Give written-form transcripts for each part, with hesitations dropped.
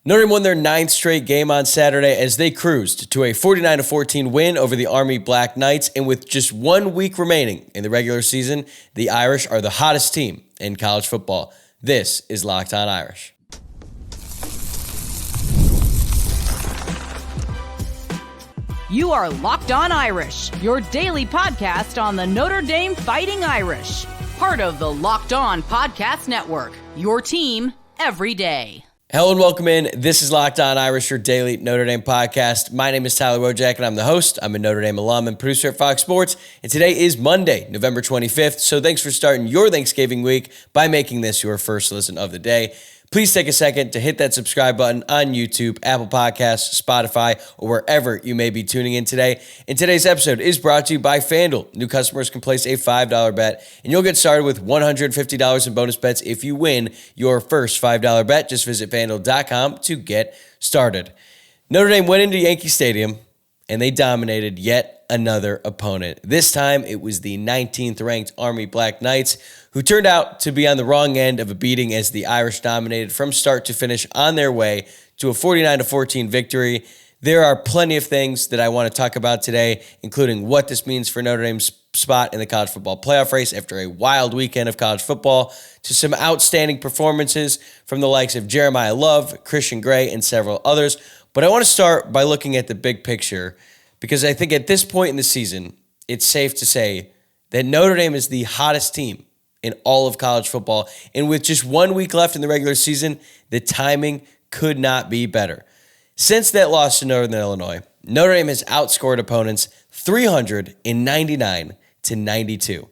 Notre Dame won their ninth straight game on Saturday as they cruised to a 49-14 win over the Army Black Knights. And with just 1 week remaining in the regular season, the Irish are the hottest team in college football. This is Locked On Irish. You are Locked On Irish, your daily podcast on the Notre Dame Fighting Irish. Part of the Locked On Podcast Network, your team every day. Hello and welcome in. This is Locked On Irish, your daily Notre Dame podcast. My name is Tyler Wojciak and I'm the host. I'm a Notre Dame alum and producer at Fox Sports. And today is Monday, November 25th. So thanks for starting your Thanksgiving week by making this your first listen of the day. Please take a second to hit that subscribe button on YouTube, Apple Podcasts, Spotify, or wherever you may be tuning in today. And today's episode is brought to you by FanDuel. New customers can place a $5 bet, and you'll get started with $150 in bonus bets if you win your first $5 bet. Just visit FanDuel.com to get started. Notre Dame went into Yankee Stadium, and they dominated yet another opponent. This time, it was the 19th ranked Army Black Knights, who turned out to be on the wrong end of a beating as the Irish dominated from start to finish on their way to a 49-14 victory. There are plenty of things that I want to talk about today, including what this means for Notre Dame's spot in the college football playoff race after a wild weekend of college football, to some outstanding performances from the likes of Jeremiah Love, Christian Gray, and several others. But I want to start by looking at the big picture, because I think at this point in the season, it's safe to say that Notre Dame is the hottest team in all of college football. And with just 1 week left in the regular season, the timing could not be better. Since that loss to Northern Illinois, Notre Dame has outscored opponents 399-92.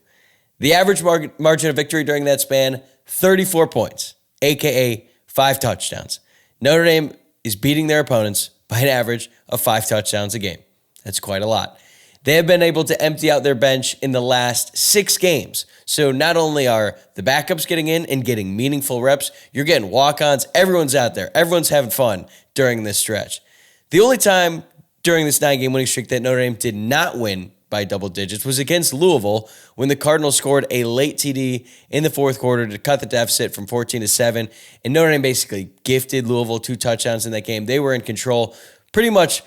The average margin of victory during that span, 34 points, aka 5 touchdowns. Notre Dame is beating their opponents by an average of 5 touchdowns a game. That's quite a lot. They have been able to empty out their bench in the last 6 games. So not only are the backups getting in and getting meaningful reps, you're getting walk-ons. Everyone's out there. Everyone's having fun during this stretch. The only time during this 9-game winning streak that Notre Dame did not win by double digits was against Louisville, when the Cardinals scored a late TD in the fourth quarter to cut the deficit from 14-7. And Notre Dame basically gifted Louisville 2 touchdowns in that game. They were in control pretty much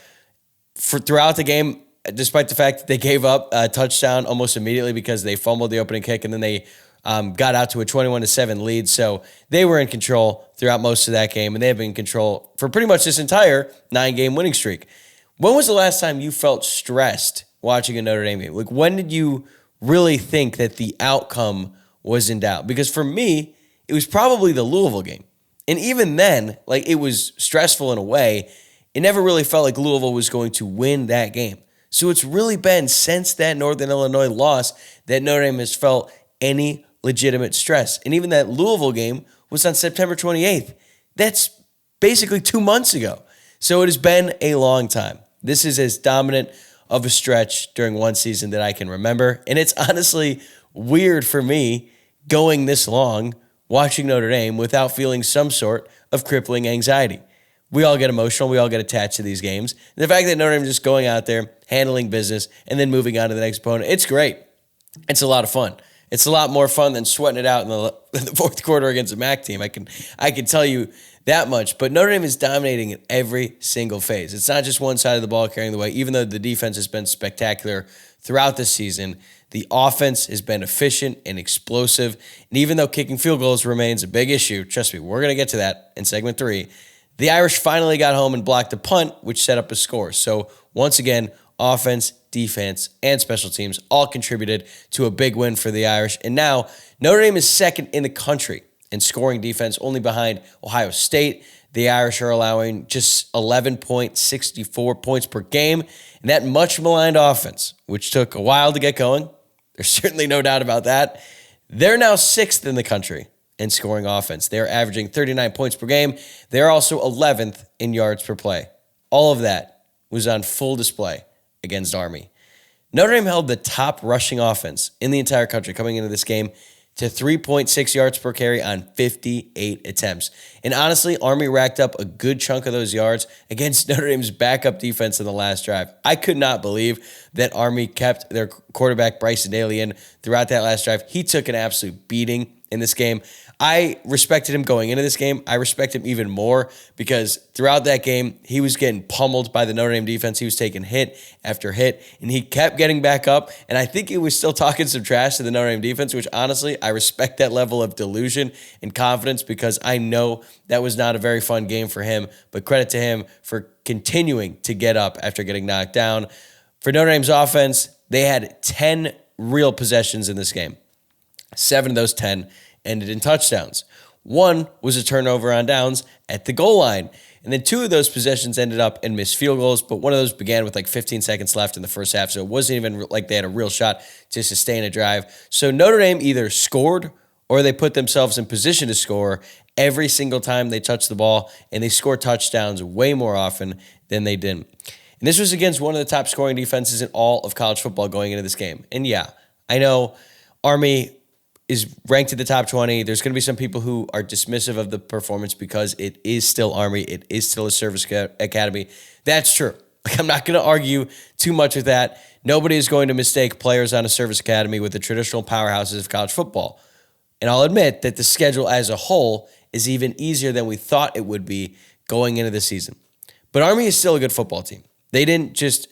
throughout the game, despite the fact that they gave up a touchdown almost immediately because they fumbled the opening kick, and then they got out to a 21-7 lead. So they were in control throughout most of that game, and they have been in control for pretty much this entire 9-game winning streak. When was the last time you felt stressed watching a Notre Dame game? Like, when did you really think that the outcome was in doubt? Because for me, it was probably the Louisville game. And even then, like, it was stressful in a way. It never really felt like Louisville was going to win that game. So it's really been since that Northern Illinois loss that Notre Dame has felt any legitimate stress. And even that Louisville game was on September 28th. That's basically 2 months ago. So it has been a long time. This is as dominant of a stretch during one season that I can remember. And it's honestly weird for me going this long watching Notre Dame without feeling some sort of crippling anxiety. We all get emotional. We all get attached to these games. And the fact that Notre Dame is just going out there, handling business, and then moving on to the next opponent, it's great. It's a lot of fun. It's a lot more fun than sweating it out in the fourth quarter against a MAC team. I can tell you that much. But Notre Dame is dominating in every single phase. It's not just one side of the ball carrying the way. Even though the defense has been spectacular throughout the season, the offense has been efficient and explosive. And even though kicking field goals remains a big issue, trust me, we're going to get to that in segment 3, the Irish finally got home and blocked a punt, which set up a score. So once again, offense, defense, and special teams all contributed to a big win for the Irish. And now Notre Dame is second in the country in scoring defense, only behind Ohio State. The Irish are allowing just 11.64 points per game. And that much maligned offense, which took a while to get going, there's certainly no doubt about that, they're now 6th in the country in scoring offense. They're averaging 39 points per game. They're also 11th in yards per play. All of that was on full display against Army. Notre Dame held the top rushing offense in the entire country coming into this game to 3.6 yards per carry on 58 attempts. And honestly, Army racked up a good chunk of those yards against Notre Dame's backup defense in the last drive. I could not believe that Army kept their quarterback Bryson Daly in throughout that last drive. He took an absolute beating in this game. I respected him going into this game. I respect him even more because throughout that game, he was getting pummeled by the Notre Dame defense. He was taking hit after hit, and he kept getting back up. And I think he was still talking some trash to the Notre Dame defense, which honestly, I respect that level of delusion and confidence because I know that was not a very fun game for him. But credit to him for continuing to get up after getting knocked down. For Notre Dame's offense, they had 10 real possessions in this game. 7 of those 10 ended in touchdowns. 1 was a turnover on downs at the goal line. And then 2 of those possessions ended up in missed field goals, but one of those began with like 15 seconds left in the first half, so it wasn't even like they had a real shot to sustain a drive. So Notre Dame either scored or they put themselves in position to score every single time they touched the ball, and they scored touchdowns way more often than they didn't. And this was against one of the top scoring defenses in all of college football going into this game. And yeah, I know Army is ranked at the top 20. There's going to be some people who are dismissive of the performance because it is still Army. It is still a service academy. That's true. I'm not going to argue too much with that. Nobody is going to mistake players on a service academy with the traditional powerhouses of college football. And I'll admit that the schedule as a whole is even easier than we thought it would be going into the season. But Army is still a good football team. They didn't just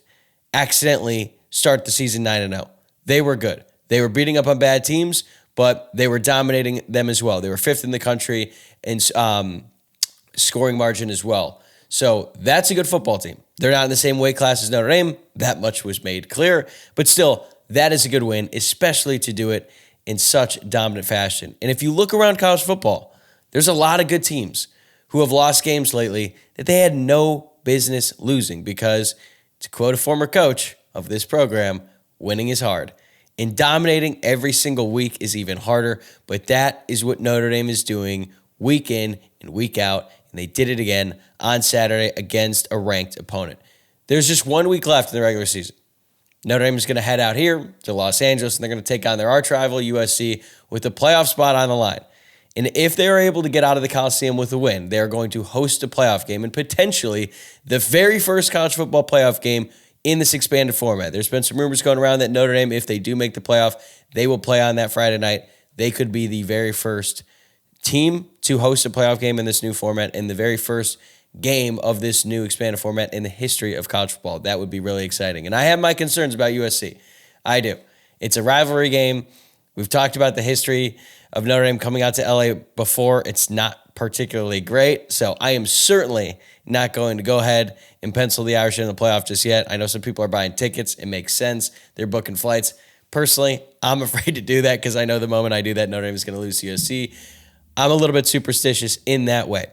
accidentally start the season 9-0. They were good. They were beating up on bad teams, but they were dominating them as well. They were 5th in the country in scoring margin as well. So that's a good football team. They're not in the same weight class as Notre Dame. That much was made clear. But still, that is a good win, especially to do it in such dominant fashion. And if you look around college football, there's a lot of good teams who have lost games lately that they had no business losing because, to quote a former coach of this program, winning is hard. And dominating every single week is even harder, but that is what Notre Dame is doing week in and week out, and they did it again on Saturday against a ranked opponent. There's just 1 week left in the regular season. Notre Dame is going to head out here to Los Angeles, and they're going to take on their arch rival, USC, with a playoff spot on the line. And if they are able to get out of the Coliseum with a win, they are going to host a playoff game and potentially the very first college football playoff game in this expanded format. There's been some rumors going around that Notre Dame, if they do make the playoff, they will play on that Friday night. They could be the very first team to host a playoff game in this new format and the very first game of this new expanded format in the history of college football. That would be really exciting. And I have my concerns about USC. I do. It's a rivalry game. We've talked about the history of Notre Dame coming out to LA before. It's not particularly great. So I am certainly not going to go ahead and pencil the Irish in the playoff just yet. I know some people are buying tickets. It makes sense. They're booking flights. Personally, I'm afraid to do that because I know the moment I do that, Notre Dame is going to lose to USC. I'm a little bit superstitious in that way.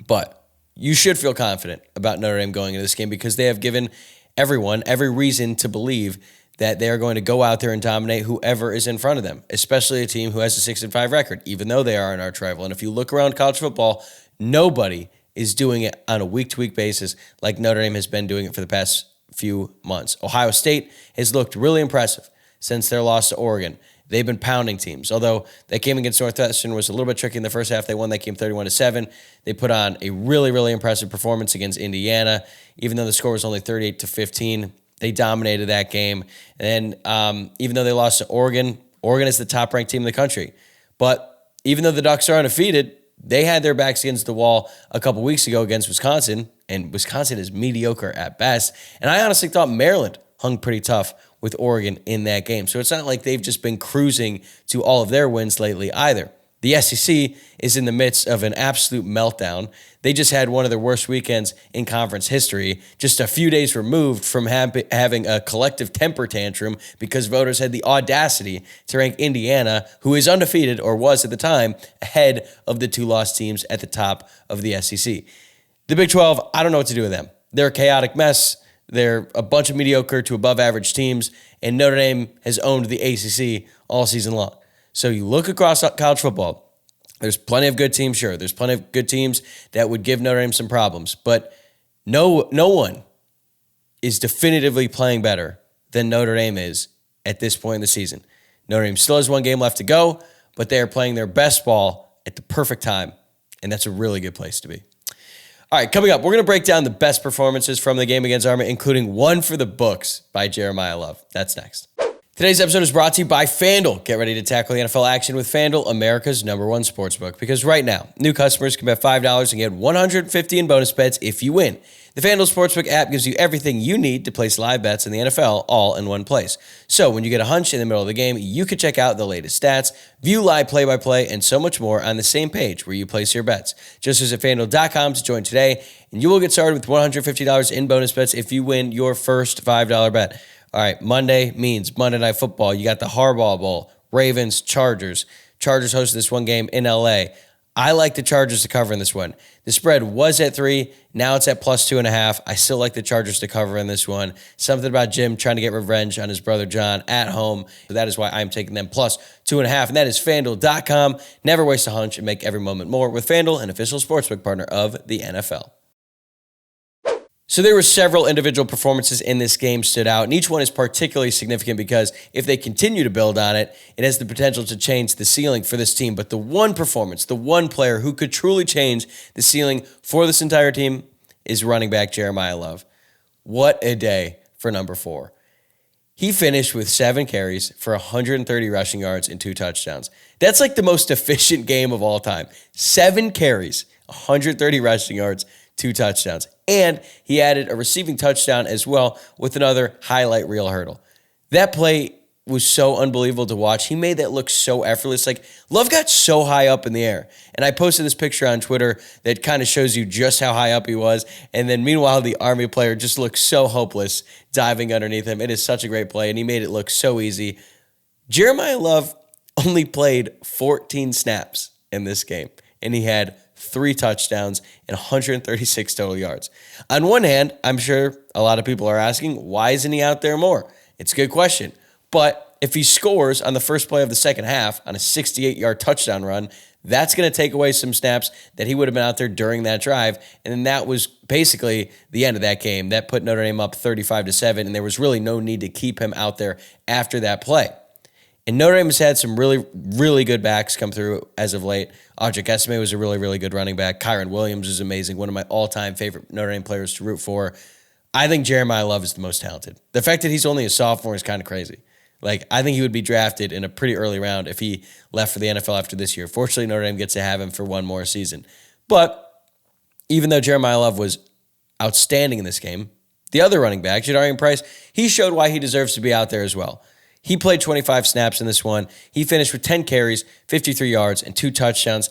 But you should feel confident about Notre Dame going into this game because they have given everyone every reason to believe that they are going to go out there and dominate whoever is in front of them, especially a team who has a 6-5 record, even though they are an arch rival. And if you look around college football, nobody is doing it on a week-to-week basis like Notre Dame has been doing it for the past few months. Ohio State has looked really impressive since their loss to Oregon. They've been pounding teams. Although that game against Northwestern was a little bit tricky in the first half, they won that game 31-7. They put on a really, really impressive performance against Indiana. Even though the score was only 38-15, they dominated that game. And even though they lost to Oregon, Oregon is the top-ranked team in the country. But even though the Ducks are undefeated, they had their backs against the wall a couple weeks ago against Wisconsin, and Wisconsin is mediocre at best. And I honestly thought Maryland hung pretty tough with Oregon in that game. So it's not like they've just been cruising to all of their wins lately either. The SEC is in the midst of an absolute meltdown. They just had one of their worst weekends in conference history, just a few days removed from having a collective temper tantrum because voters had the audacity to rank Indiana, who is undefeated or was at the time, ahead of the 2 lost teams at the top of the SEC. The Big 12, I don't know what to do with them. They're a chaotic mess. They're a bunch of mediocre to above average teams, and Notre Dame has owned the ACC all season long. So you look across college football, there's plenty of good teams, sure. There's plenty of good teams that would give Notre Dame some problems, but no one is definitively playing better than Notre Dame is at this point in the season. Notre Dame still has 1 game left to go, but they are playing their best ball at the perfect time, and that's a really good place to be. All right, coming up, we're going to break down the best performances from the game against Army, including one for the books by Jeremiah Love. That's next. Today's episode is brought to you by FanDuel. Get ready to tackle the NFL action with FanDuel, America's #1 sportsbook. Because right now, new customers can bet $5 and get $150 in bonus bets if you win. The FanDuel Sportsbook app gives you everything you need to place live bets in the NFL all in one place. So when you get a hunch in the middle of the game, you can check out the latest stats, view live play-by-play, and so much more on the same page where you place your bets. Just visit FanDuel.com to join today, and you will get started with $150 in bonus bets if you win your first $5 bet. All right, Monday means Monday Night Football. You got the Harbaugh Bowl, Ravens, Chargers. Chargers hosted this one game in LA. I like the Chargers to cover in this one. The spread was at 3. Now it's at plus 2.5. I still like the Chargers to cover in this one. Something about Jim trying to get revenge on his brother John at home. So that is why I'm taking them plus 2.5. And that is FanDuel.com. Never waste a hunch and make every moment more with FanDuel, an official sportsbook partner of the NFL. So there were several individual performances in this game stood out, and each one is particularly significant because if they continue to build on it, it has the potential to change the ceiling for this team. But the one performance, the one player who could truly change the ceiling for this entire team is running back Jeremiah Love. What a day for number 4. He finished with 7 carries for 130 rushing yards and 2 touchdowns. That's like the most efficient game of all time. 7 carries, 130 rushing yards, 2 touchdowns. And he added a receiving touchdown as well with another highlight reel hurdle. That play was so unbelievable to watch. He made that look so effortless. Like, Love got so high up in the air. And I posted this picture on Twitter that kind of shows you just how high up he was. And then meanwhile, the Army player just looked so hopeless diving underneath him. It is such a great play, and he made it look so easy. Jeremiah Love only played 14 snaps in this game, and he had 3 touchdowns and 136 total yards. On one hand, I'm sure a lot of people are asking, why isn't he out there more? It's a good question. But if he scores on the first play of the second half on a 68-yard touchdown run, that's going to take away some snaps that he would have been out there during that drive. And then that was basically the end of that game. That put Notre Dame up 35-7, and there was really no need to keep him out there after that play. And Notre Dame has had some really, really good backs come through as of late. Wojciak was a really, really good running back. Kyron Williams is amazing, one of my all-time favorite Notre Dame players to root for. I think Jeremiah Love is the most talented. The fact that he's only a sophomore is kind of crazy. Like, I think he would be drafted in a pretty early round if he left for the NFL after this year. Fortunately, Notre Dame gets to have him for one more season. But even though Jeremiah Love was outstanding in this game, the other running back, Jadarian Price, he showed why he deserves to be out there as well. He played 25 snaps in this one. He finished with 10 carries, 53 yards, and 2 touchdowns.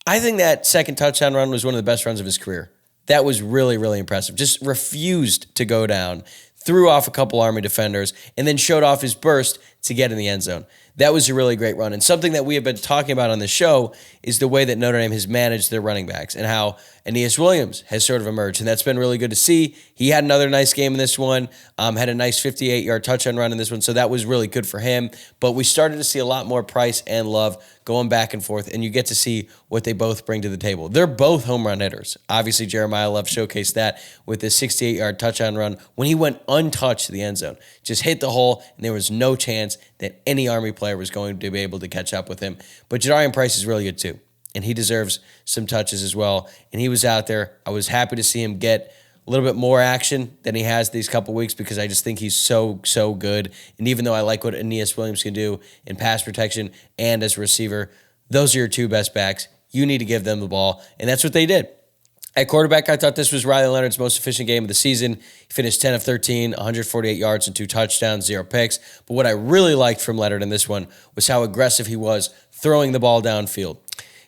I think that second touchdown run was one of the best runs of his career. That was really, really impressive. Just refused to go down, threw off a couple Army defenders, and then showed off his burst to get in the end zone. That was a really great run. And something that we have been talking about on the show is the way that Notre Dame has managed their running backs and how Aeneas Williams has sort of emerged. And that's been really good to see. He had another nice game in this one, had a nice 58-yard touchdown run in this one. So that was really good for him. But we started to see a lot more Price and Love going back and forth, and you get to see what they both bring to the table. They're both home run hitters. Obviously, Jeremiah Love showcased that with his 68-yard touchdown run when he went untouched to the end zone. Just hit the hole, and there was no chance that any Army player was going to be able to catch up with him. But Jadarian Price is really good too, and he deserves some touches as well. And he was out there. I was happy to see him get a little bit more action than he has these couple weeks because I just think he's so, so good. And even though I like what Aeneas Williams can do in pass protection and as a receiver, those are your 2 best backs. You need to give them the ball, and that's what they did. At quarterback, I thought this was Riley Leonard's most efficient game of the season. He finished 10 of 13, 148 yards and 2 touchdowns, 0 picks. But what I really liked from Leonard in this one was how aggressive he was throwing the ball downfield.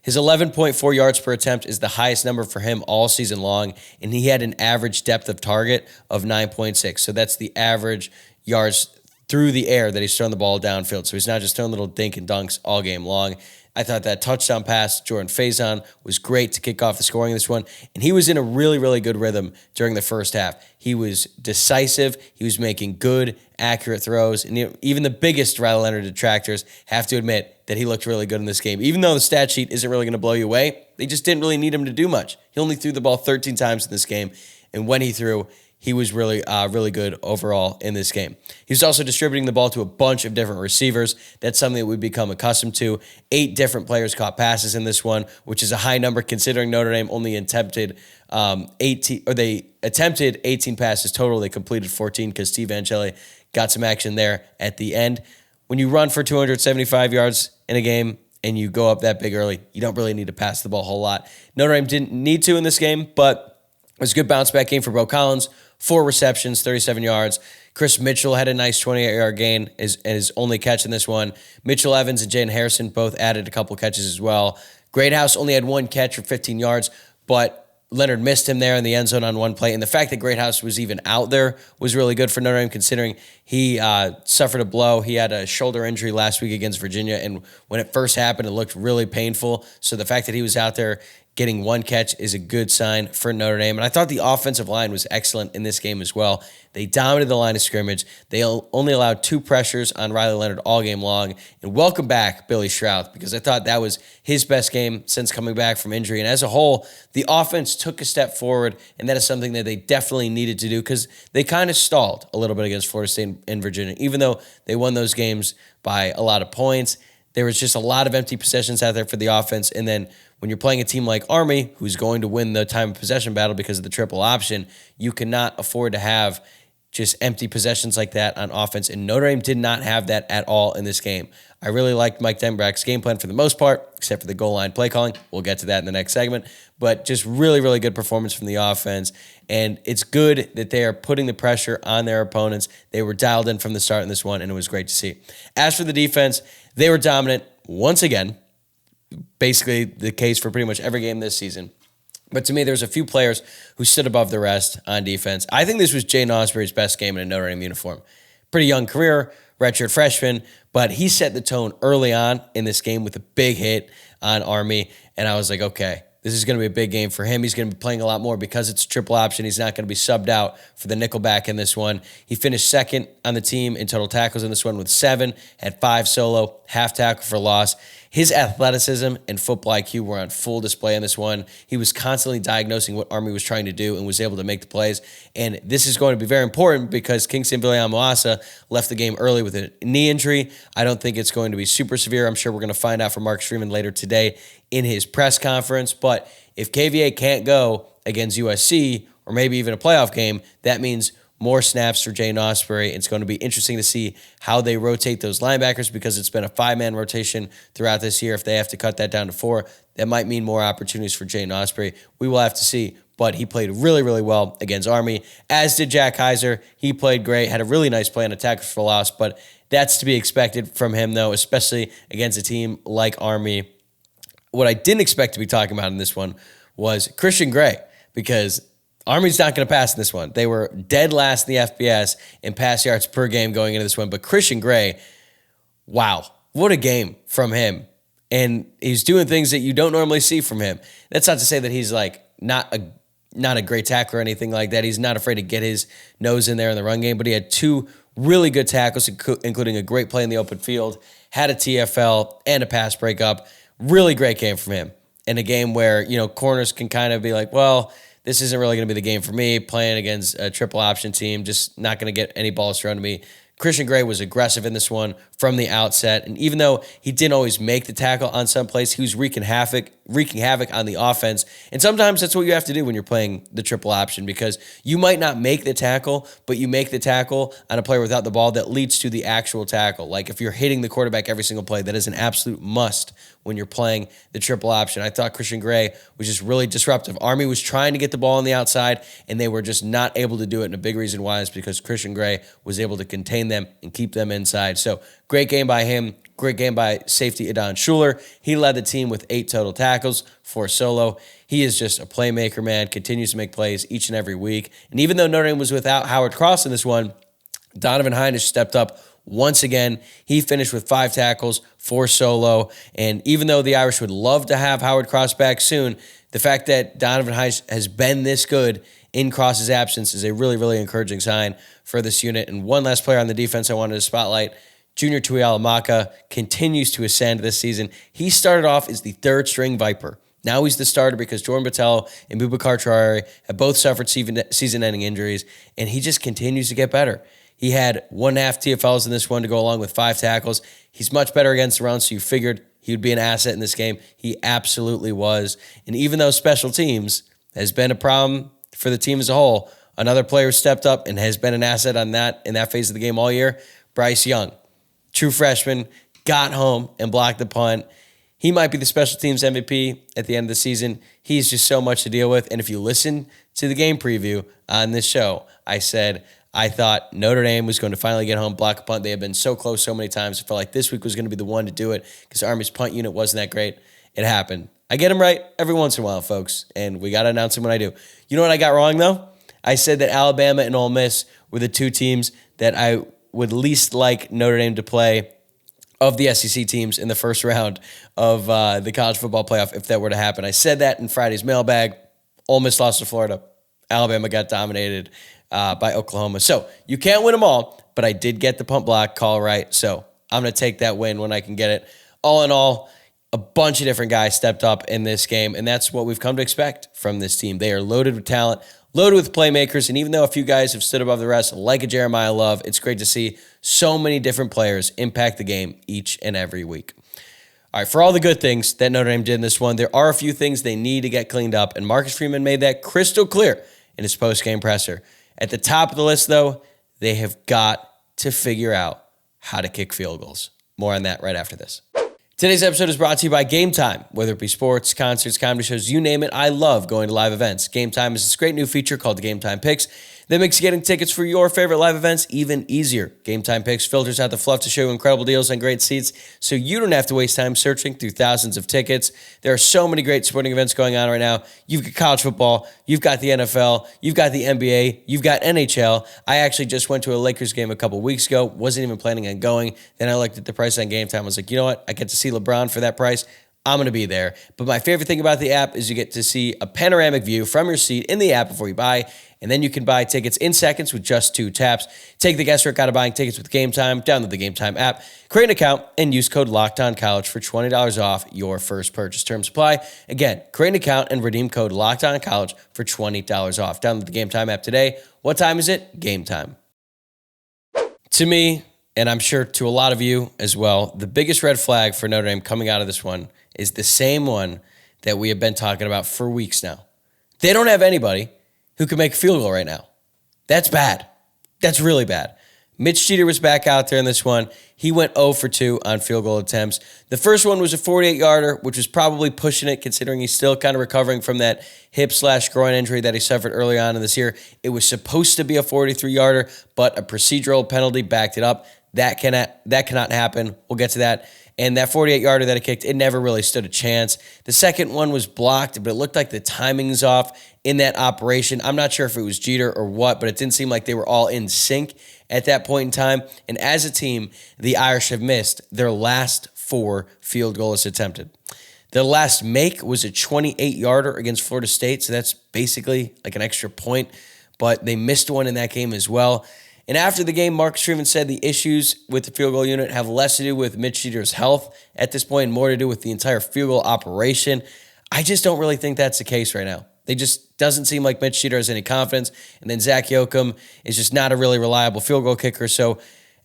His 11.4 yards per attempt is the highest number for him all season long, and he had an average depth of target of 9.6. So that's the average yards through the air that he's throwing the ball downfield. So he's not just throwing little dink and dunks all game long. I thought that touchdown pass to Jordan Faison was great to kick off the scoring of this one, and he was in a really, really good rhythm during the first half. He was decisive. He was making good, accurate throws, and even the biggest Riley Leonard detractors have to admit that he looked really good in this game. Even though the stat sheet isn't really going to blow you away, they just didn't really need him to do much. He only threw the ball 13 times in this game, and when he threw, he was really, really good overall in this game. He was also distributing the ball to a bunch of different receivers. That's something that we've become accustomed to. 8 different players caught passes in this one, which is a high number considering Notre Dame only attempted 18 passes total. They completed 14 because Steve Angeli got some action there at the end. when you run for 275 yards in a game and you go up that big early, you don't really need to pass the ball a whole lot. Notre Dame didn't need to in this game, but it was a good bounce-back game for Bo Collins. 4 receptions, 37 yards. Chris Mitchell had a nice 28-yard gain as his only catch in this one. Mitchell Evans and Jaden Harrison both added a couple catches as well. Greathouse only had 1 catch for 15 yards, but Leonard missed him there in the end zone on 1 play. And the fact that Greathouse was even out there was really good for Notre Dame, considering he suffered a blow. He had a shoulder injury last week against Virginia, and when it first happened, it looked really painful. So the fact that he was out there getting 1 catch is a good sign for Notre Dame. And I thought the offensive line was excellent in this game as well. They dominated the line of scrimmage. They only allowed 2 pressures on Riley Leonard all game long. And welcome back Billy Strouth, because I thought that was his best game since coming back from injury. And as a whole, the offense took a step forward, and that is something that they definitely needed to do, because they kind of stalled a little bit against Florida State and Virginia. Even though they won those games by a lot of points, there was just a lot of empty possessions out there for the offense. And then when you're playing a team like Army, who's going to win the time of possession battle because of the triple option, you cannot afford to have just empty possessions like that on offense. And Notre Dame did not have that at all in this game. I really liked Mike Denbrack's game plan for the most part, except for the goal line play calling. We'll get to that in the next segment. But just really, really good performance from the offense. And it's good that they are putting the pressure on their opponents. They were dialed in from the start in this one, and it was great to see. As for the defense, they were dominant once again. Basically the case for pretty much every game this season. But to me, there's a few players who stood above the rest on defense. I think this was Jaden Osbury's best game in a Notre Dame uniform. Pretty young career, redshirt freshman, but he set the tone early on in this game with a big hit on Army, and I was like, okay, this is going to be a big game for him. He's going to be playing a lot more because it's a triple option. He's not going to be subbed out for the nickelback in this one. He finished second on the team in total tackles in this one with 7, had 5 solo, half tackle for loss. His athleticism and football IQ were on full display in this one. He was constantly diagnosing what Army was trying to do and was able to make the plays. And this is going to be very important because Kingston Viliamu-Asa left the game early with a knee injury. I don't think it's going to be super severe. I'm sure we're going to find out from Mark Freeman later today in his press conference. But if KVA can't go against USC or maybe even a playoff game, that means more snaps for Jaden Osbury. It's going to be interesting to see how they rotate those linebackers because it's been a 5-man rotation throughout this year. If they have to cut that down to 4, that might mean more opportunities for Jaden Osbury. We will have to see, but he played really, really well against Army, as did Jack Heiser. He played great, had a really nice play on a tackle for loss, but that's to be expected from him, though, especially against a team like Army. What I didn't expect to be talking about in this one was Christian Gray, because Army's not going to pass in this one. They were dead last in the FBS in pass yards per game going into this one. But Christian Gray, wow, what a game from him. And he's doing things that you don't normally see from him. That's not to say that he's like not a great tackler or anything like that. He's not afraid to get his nose in there in the run game. But he had 2 really good tackles, including a great play in the open field, had a TFL and a pass breakup. Really great game from him. In a game where, corners can kind of be like, well, this isn't really going to be the game for me, playing against a triple option team, just not going to get any balls thrown to me. Christian Gray was aggressive in this one from the outset, and even though he didn't always make the tackle on some plays, he was wreaking havoc on the offense. And sometimes that's what you have to do when you're playing the triple option, because you might not make the tackle, but you make the tackle on a player without the ball that leads to the actual tackle. Like if you're hitting the quarterback every single play, that is an absolute must when you're playing the triple option. I thought Christian Gray was just really disruptive. Army was trying to get the ball on the outside, and they were just not able to do it. And a big reason why is because Christian Gray was able to contain them and keep them inside. So great game by him. Great game by safety Adon Schuler. He led the team with 8 total tackles, 4 solo. He is just a playmaker, man. Continues to make plays each and every week. And even though Notre Dame was without Howard Cross in this one, Donovan Hinish stepped up once again. He finished with 5 tackles, 4 solo. And even though the Irish would love to have Howard Cross back soon, the fact that Donovan Hinish has been this good in Cross's absence is a really, really encouraging sign for this unit. And one last player on the defense I wanted to spotlight, Junior Tuialamaka, continues to ascend this season. He started off as the 3rd-string Viper. Now he's the starter because Jordan Botelho and Boubacar Traore have both suffered season-ending injuries, and he just continues to get better. He had 1.5 TFLs in this one to go along with 5 tackles. He's much better against the run, so you figured he would be an asset in this game. He absolutely was. And even though special teams has been a problem for the team as a whole, another player stepped up and has been an asset in that phase of the game all year, Bryce Young. true freshman, got home and blocked the punt. He might be the special teams MVP at the end of the season. He's just so much to deal with. And if you listen to the game preview on this show, I said I thought Notre Dame was going to finally get home, block a punt. They have been so close so many times. I felt like this week was going to be the one to do it because Army's punt unit wasn't that great. It happened. I get them right every once in a while, folks, and we got to announce them when I do. You know what I got wrong, though? I said that Alabama and Ole Miss were the two teams that I would least like Notre Dame to play of the SEC teams in the first round of the college football playoff if that were to happen. I said that in Friday's mailbag. Ole Miss lost to Florida. Alabama got dominated by Oklahoma. So you can't win them all, but I did get the punt block call right, so I'm going to take that win when I can get it. All in all, a bunch of different guys stepped up in this game, and that's what we've come to expect from this team. They are loaded with talent, loaded with playmakers, and even though a few guys have stood above the rest, like a Jeremiah Love, it's great to see so many different players impact the game each and every week. All right, for all the good things that Notre Dame did in this one, there are a few things they need to get cleaned up, and Marcus Freeman made that crystal clear in his post-game presser. At the top of the list, though, they have got to figure out how to kick field goals. More on that right after this. Today's episode is brought to you by Gametime. Whether it be sports, concerts, comedy shows, you name it, I love going to live events. Gametime is this great new feature called the Gametime Picks that makes getting tickets for your favorite live events even easier. Gametime Picks filters out the fluff to show you incredible deals on great seats so you don't have to waste time searching through thousands of tickets. There are so many great sporting events going on right now. You've got college football, you've got the NFL, you've got the NBA, you've got NHL. I actually just went to a Lakers game a couple weeks ago, wasn't even planning on going. Then I looked at the price on Gametime. I was like, you know what? I get to see LeBron for that price. I'm going to be there. But my favorite thing about the app is you get to see a panoramic view from your seat in the app before you buy, and then you can buy tickets in seconds with just 2 taps. Take the guesswork out of buying tickets with Gametime. Download the Gametime app, create an account, and use code LOCKEDONCollege for $20 off your first purchase. Terms apply. Again, create an account and redeem code LOCKEDONCollege for $20 off. Download the Gametime app today. What time is it? Game time. To me, and I'm sure to a lot of you as well, the biggest red flag for Notre Dame coming out of this one is the same one that we have been talking about for weeks now. They don't have anybody who can make a field goal right now. That's bad. That's really bad. Mitch Jeter was back out there in this one. He went 0 for 2 on field goal attempts. The first one was a 48-yarder, which was probably pushing it considering he's still kind of recovering from that hip/groin injury that he suffered early on in this year. It was supposed to be a 43-yarder, but a procedural penalty backed it up. That cannot happen. We'll get to that. And that 48-yarder that he kicked, it never really stood a chance. The second one was blocked, but it looked like the timing's off in that operation. I'm not sure if it was Jeter or what, but it didn't seem like they were all in sync at that point in time. And as a team, the Irish have missed their last 4 field goals attempted. Their last make was a 28-yarder against Florida State, so that's basically like an extra point, but they missed one in that game as well. And after the game, Marcus Freeman said the issues with the field goal unit have less to do with Mitch Jeter's health at this point and more to do with the entire field goal operation. I just don't really think that's the case right now. They just doesn't seem like Mitch Jeter has any confidence. And then Zach Yoakum is just not a really reliable field goal kicker. So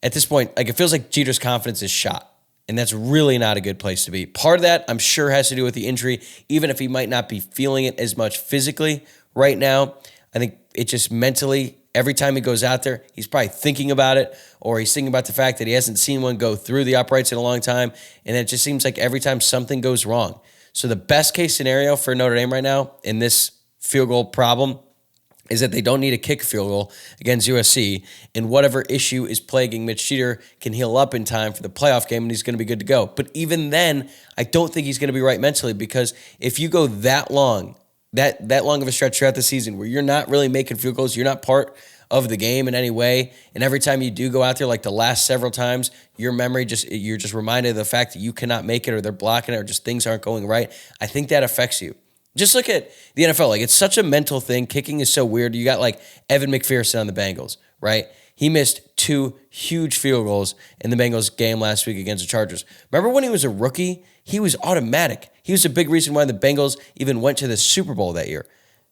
at this point, like it feels like Jeter's confidence is shot. And that's really not a good place to be. Part of that, I'm sure, has to do with the injury, even if he might not be feeling it as much physically right now. I think it just mentally, every time he goes out there, he's probably thinking about it, or he's thinking about the fact that he hasn't seen one go through the uprights in a long time, and it just seems like every time something goes wrong. So the best case scenario for Notre Dame right now in this field goal problem is that they don't need to kick a field goal against USC, and whatever issue is plaguing Mitch Jeter can heal up in time for the playoff game, and he's going to be good to go. But even then, I don't think he's going to be right mentally, because if you go that long, that long of a stretch throughout the season where you're not really making field goals, you're not part of the game in any way, and every time you do go out there, like the last several times, you're just reminded of the fact that you cannot make it, or they're blocking it, or just things aren't going right. I think that affects you. Just look at the NFL. Like, it's such a mental thing. Kicking is so weird. You got like Evan McPherson on the Bengals, right? He missed 2 huge field goals in the Bengals game last week against the Chargers. Remember when he was a rookie? He was automatic. He was a big reason why the Bengals even went to the Super Bowl that year.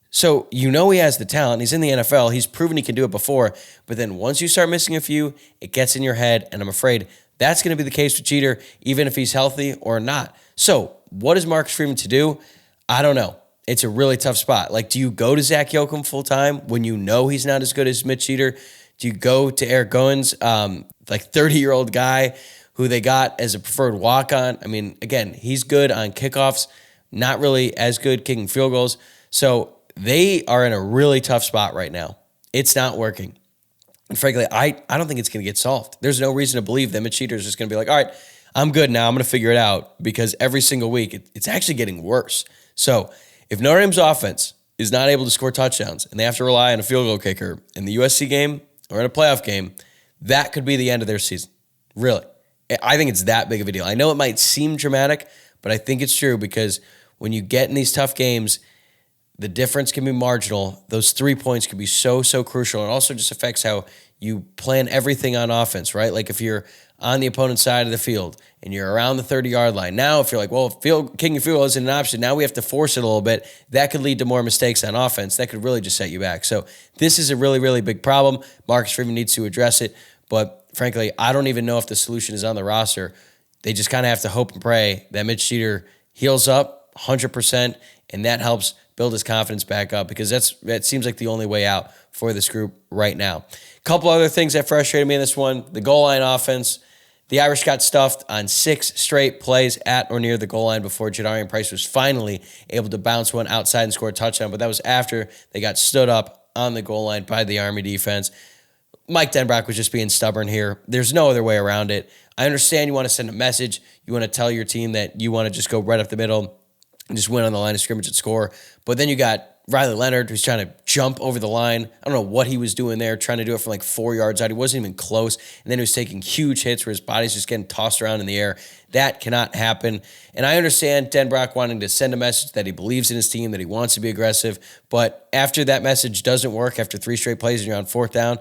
So you know he has the talent. He's in the NFL. He's proven he can do it before. But then once you start missing a few, it gets in your head, and I'm afraid that's going to be the case with Jeter, even if he's healthy or not. So what is Marcus Freeman to do? I don't know. It's a really tough spot. Like, do you go to Zach Yoakum full-time when you know he's not as good as Mitch Jeter? Do you go to Eric Goins, like 30-year-old guy who they got as a preferred walk-on. I mean, again, he's good on kickoffs, not really as good kicking field goals. So they are in a really tough spot right now. It's not working. And frankly, I don't think it's going to get solved. There's no reason to believe that Mitch Cheater is just going to be like, all right, I'm good now. I'm going to figure it out, because every single week it's actually getting worse. So if Notre Dame's offense is not able to score touchdowns and they have to rely on a field goal kicker in the USC game or in a playoff game, that could be the end of their season. Really. I think it's that big of a deal. I know it might seem dramatic, but I think it's true, because when you get in these tough games, the difference can be marginal. Those 3 points can be so crucial. It also just affects how you plan everything on offense, right? Like if you're on the opponent's side of the field and you're around the 30-yard line, now if you're like, well, kicking a field goal isn't an option, now we have to force it a little bit, that could lead to more mistakes on offense. That could really just set you back. So this is a really big problem. Marcus Freeman needs to address it. But frankly, I don't even know if the solution is on the roster. They just kind of have to hope and pray that Mitch Cheater heals up 100%, and that helps build his confidence back up, because that seems like the only way out for this group right now. A couple other things that frustrated me in this one: the goal line offense. The Irish got stuffed on 6 straight plays at or near the goal line before Jadarian Price was finally able to bounce one outside and score a touchdown, but that was after they got stood up on the goal line by the Army defense. Mike Denbrock was just being stubborn here. There's no other way around it. I understand you want to send a message. You want to tell your team that you want to just go right up the middle and just win on the line of scrimmage and score. But then you got Riley Leonard, who's trying to jump over the line. I don't know what he was doing there, trying to do it from like 4 yards out. He wasn't even close. And then he was taking huge hits where his body's just getting tossed around in the air. That cannot happen. And I understand Denbrock wanting to send a message that he believes in his team, that he wants to be aggressive. But after that message doesn't work, after 3 straight plays and you're on 4th down,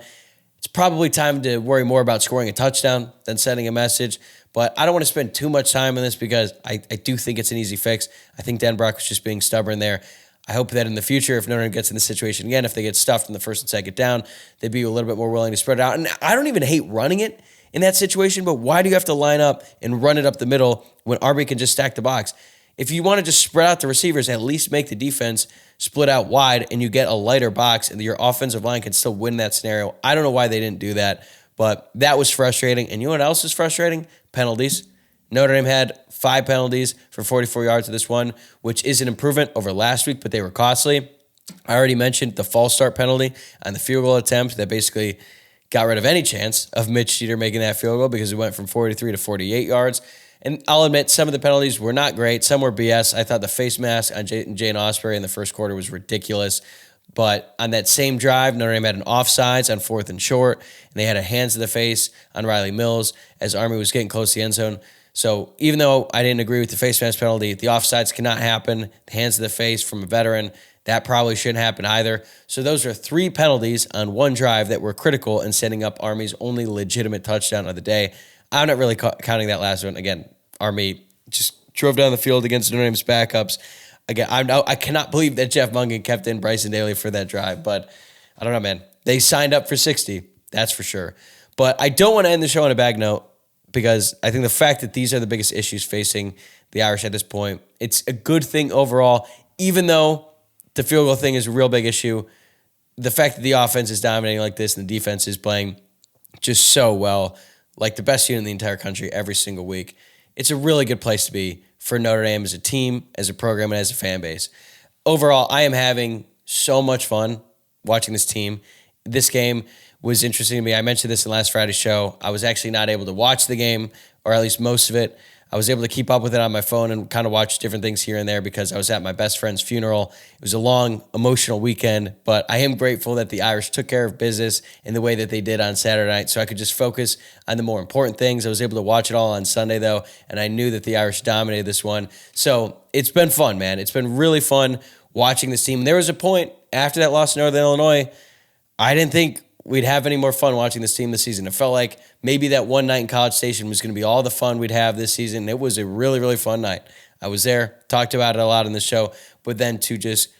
it's probably time to worry more about scoring a touchdown than sending a message. But I don't want to spend too much time on this, because I do think it's an easy fix. I think Denbrock was just being stubborn there. I hope that in the future, if Notre Dame gets in this situation again, if they get stuffed in the 1st and 2nd down, they'd be a little bit more willing to spread it out. And I don't even hate running it in that situation, but why do you have to line up and run it up the middle when Arby can just stack the box? If you want to just spread out the receivers, at least make the defense split out wide and you get a lighter box and your offensive line can still win that scenario. I don't know why they didn't do that, but that was frustrating. And you know what else is frustrating? Penalties. Notre Dame had 5 penalties for 44 yards of this one, which is an improvement over last week, but they were costly. I already mentioned the false start penalty on the field goal attempt that basically got rid of any chance of Mitch Cheater making that field goal, because it went from 43 to 48 yards. And I'll admit, some of the penalties were not great. Some were BS. I thought the face mask on Jane Osprey in the first quarter was ridiculous. But on that same drive, Notre Dame had an offsides on 4th and short, and they had a hands to the face on Riley Mills as Army was getting close to the end zone. So even though I didn't agree with the face mask penalty, the offsides cannot happen. The hands to the face from a veteran, that probably shouldn't happen either. So those are 3 penalties on one drive that were critical in setting up Army's only legitimate touchdown of the day. I'm not really counting that last one. Again, Army just drove down the field against Notre Dame's backups. Again, I cannot believe that Jeff Mungan kept in Bryson Daly for that drive, but I don't know, man. They signed up for 60, that's for sure. But I don't want to end the show on a bad note, because I think the fact that these are the biggest issues facing the Irish at this point, it's a good thing overall, even though the field goal thing is a real big issue. The fact that the offense is dominating like this and the defense is playing just so well, like the best unit in the entire country every single week, it's a really good place to be for Notre Dame as a team, as a program, and as a fan base. Overall, I am having so much fun watching this team. This game was interesting to me. I mentioned this in last Friday's show. I was actually not able to watch the game, or at least most of it. I was able to keep up with it on my phone and kind of watch different things here and there because I was at my best friend's funeral. It was a long, emotional weekend, but I am grateful that the Irish took care of business in the way that they did on Saturday night, so I could just focus on the more important things. I was able to watch it all on Sunday, though, and I knew that the Irish dominated this one. So it's been fun, man. It's been really fun watching this team. There was a point after that loss to Northern Illinois, I didn't think we'd have any more fun watching this team this season. It felt like maybe that one night in College Station was going to be all the fun we'd have this season. It was a really, really fun night. I was there, talked about it a lot in the show, but then to just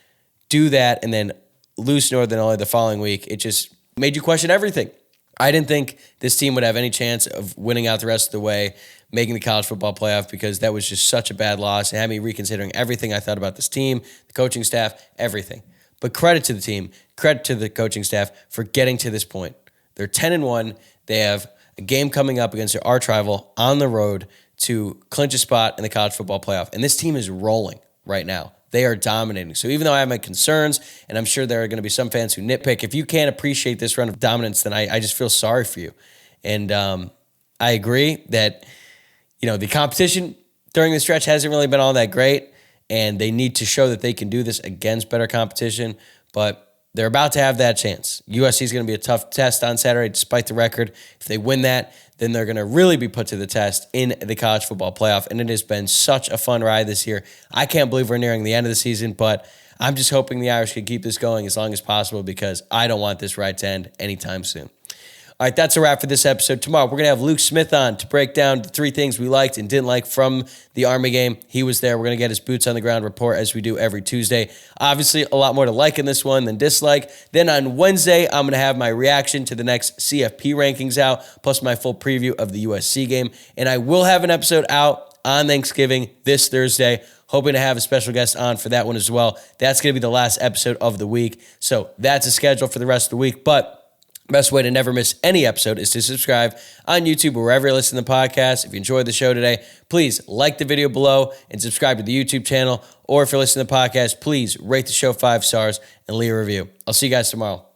do that and then lose Northern Illinois the following week, it just made you question everything. I didn't think this team would have any chance of winning out the rest of the way, making the college football playoff, because that was just such a bad loss. It had me reconsidering everything I thought about this team, the coaching staff, everything. But credit to the team, credit to the coaching staff for getting to this point. They're 10-1. They have a game coming up against their arch rival on the road to clinch a spot in the college football playoff. And this team is rolling right now. They are dominating. So even though I have my concerns, and I'm sure there are going to be some fans who nitpick, if you can't appreciate this run of dominance, then I just feel sorry for you. And I agree that, the competition during the stretch hasn't really been all that great, and they need to show that they can do this against better competition, but they're about to have that chance. USC is going to be a tough test on Saturday, despite the record. If they win that, then they're going to really be put to the test in the college football playoff, and it has been such a fun ride this year. I can't believe we're nearing the end of the season, but I'm just hoping the Irish can keep this going as long as possible because I don't want this ride to end anytime soon. All right, that's a wrap for this episode. Tomorrow, we're going to have Luke Smith on to break down the 3 things we liked and didn't like from the Army game. He was there. We're going to get his boots on the ground report as we do every Tuesday. Obviously, a lot more to like in this one than dislike. Then on Wednesday, I'm going to have my reaction to the next CFP rankings out, plus my full preview of the USC game. And I will have an episode out on Thanksgiving this Thursday. Hoping to have a special guest on for that one as well. That's going to be the last episode of the week. So that's a schedule for the rest of the week. But best way to never miss any episode is to subscribe on YouTube or wherever you listen to the podcast. If you enjoyed the show today, please like the video below and subscribe to the YouTube channel. Or if you're listening to the podcast, please rate the show 5 stars and leave a review. I'll see you guys tomorrow.